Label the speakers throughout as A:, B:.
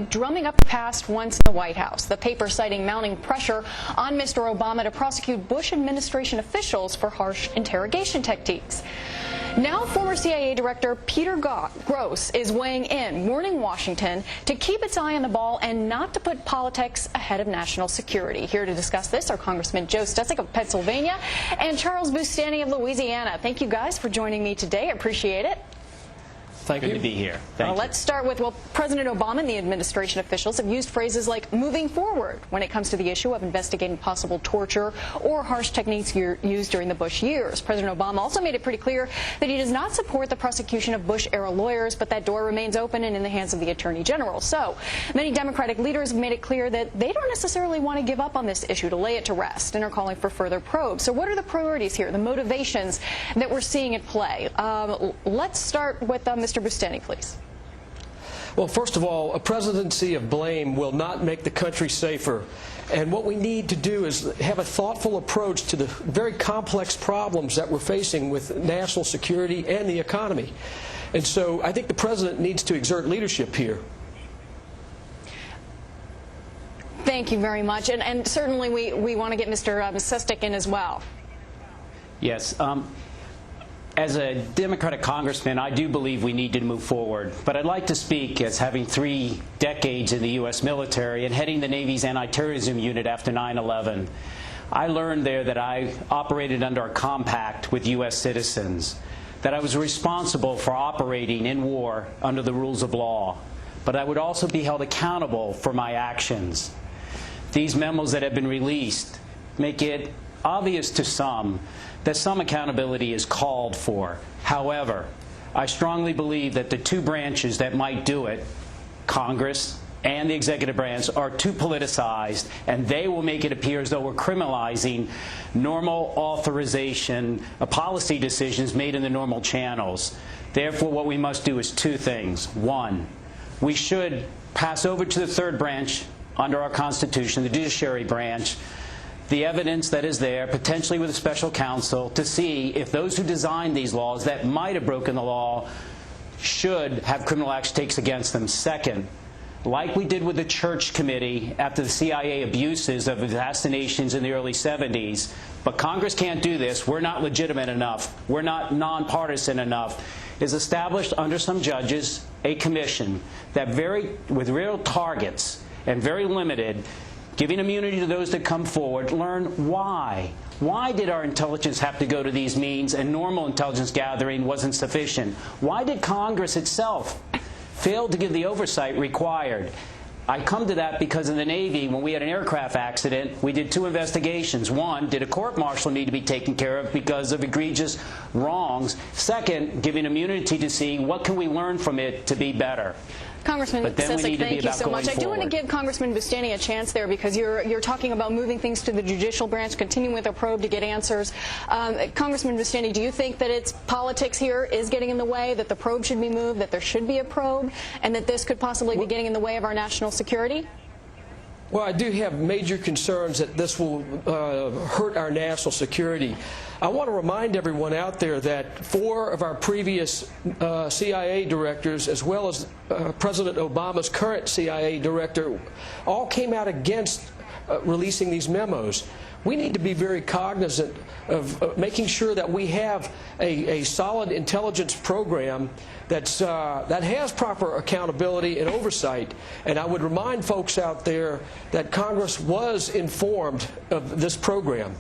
A: drumming up the past once in the White House. The paper citing mounting pressure on Mr. Obama to prosecute Bush administration officials for harsh interrogation techniques. Now former CIA Director Peter Gross is weighing in, warning Washington to keep its eye on the ball and not to put politics ahead of national security. Here to discuss this are Congressman Joe Stusek of Pennsylvania and Charles Boustany of Louisiana. Thank you guys for joining me today. I appreciate it.
B: Thank you. Good to be here. Thank you.
A: Let's start with, President Obama and the administration officials have used phrases like moving forward when it comes to the issue of investigating possible torture or harsh techniques used during the Bush years. President Obama also made it pretty clear that he does not support the prosecution of Bush-era lawyers, but that door remains open and in the hands of the Attorney General. So many Democratic leaders have made it clear that they don't necessarily want to give up on this issue, to lay it to rest, and are calling for further probes. So what are the priorities here, the motivations that we're seeing at play? Let's start with Mr. Boustany, please.
C: Well, first of all, a presidency of blame will not make the country safer. And what we need to do is have a thoughtful approach to the very complex problems that we're facing with national security and the economy. And so I think the president needs to exert leadership here.
A: Thank you very much. And certainly we want to get Mr. Stusek in as well.
B: Yes. As a Democratic congressman, I do believe we need to move forward. But I'd like to speak as having 3 decades in the U.S. military and heading the Navy's anti-terrorism unit after 9/11. I learned there that I operated under a compact with U.S. citizens, that I was responsible for operating in war under the rules of law, but I would also be held accountable for my actions. These memos that have been released make it obvious to some that some accountability is called for. However, I strongly believe that the 2 branches that might do it, Congress and the executive branch, are too politicized, and they will make it appear as though we're criminalizing normal authorization of policy decisions made in the normal channels. Therefore, what we must do is 2 things. 1, we should pass over to the 3rd branch under our Constitution, the judiciary branch, the evidence that is there, potentially with a special counsel, to see if those who designed these laws that might have broken the law should have criminal action takes against them. 2nd, like we did with the Church Committee after the CIA abuses of assassinations in the early 70s, but Congress can't do this, we're not legitimate enough, we're not nonpartisan enough, is established under some judges a commission that with real targets and very limited, giving immunity to those that come forward, learn why. Why did our intelligence have to go to these means and normal intelligence gathering wasn't sufficient? Why did Congress itself fail to give the oversight required? I come to that because in the Navy, when we had an aircraft accident, we did 2 investigations. 1, did a court-martial need to be taken care of because of egregious wrongs? 2nd, giving immunity to see what can we learn from it to be better.
A: Congressman Stusek, thank you so much. I do want to give Congressman Boustany a chance there, because you're talking about moving things to the judicial branch, continuing with a probe to get answers. Congressman Boustany, do you think that it's politics here is getting in the way, that the probe should be moved, that there should be a probe, and that this could possibly be getting in the way of our national security?
C: Well, I do have major concerns that this will hurt our national security. I want to remind everyone out there that 4 of our previous CIA directors, as well as President Obama's current CIA director, all came out against releasing these memos. We need to be very cognizant of making sure that we have a solid intelligence program that has proper accountability and oversight. And I would remind folks out there that Congress was informed of this program.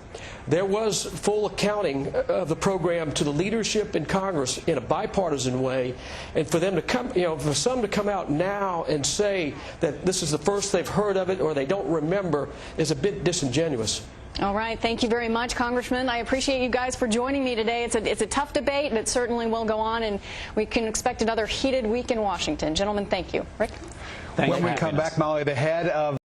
C: There was full accounting of the program to the leadership in Congress in a bipartisan way, and for them to come, for some to come out now and say that this is the first they've heard of it or they don't remember is a bit disingenuous.
A: All right. Thank you very much, Congressman. I appreciate you guys for joining me today. It's a tough debate, but it certainly will go on, and we can expect another heated week in Washington. Gentlemen, thank you. Rick?
D: When we come back, Molly, the head of